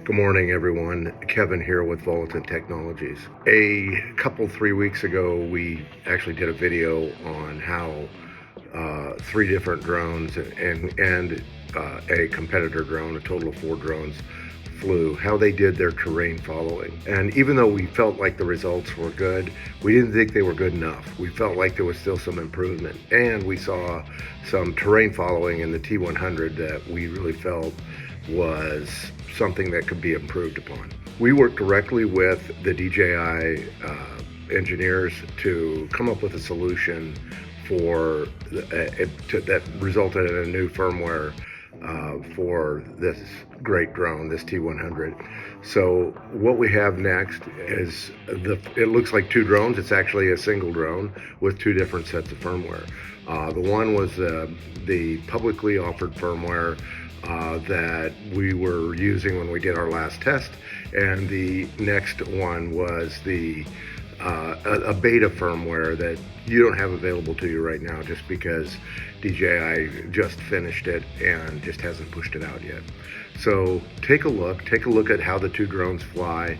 Good morning, everyone. Kevin here with Volatant Technologies. A couple, 3 weeks ago, we actually did a video on how three different drones and a competitor drone, a total of 4 drones, flew, how they did their terrain following. And even though we felt like the results were good, we didn't think they were good enough. We felt like there was still some improvement. And we saw some terrain following in the T100 that we really felt was something that could be improved upon. We worked directly with the DJI engineers to come up with a solution for that resulted in a new firmware for this great drone, this T100. So what we have next is it looks like 2 drones. It's actually a single drone with 2 different sets of firmware. The one was the publicly offered firmware that we were using when we did our last test, and the next one was a beta firmware that you don't have available to you right now just because DJI just finished it and just hasn't pushed it out yet. So take a look at how the 2 drones fly.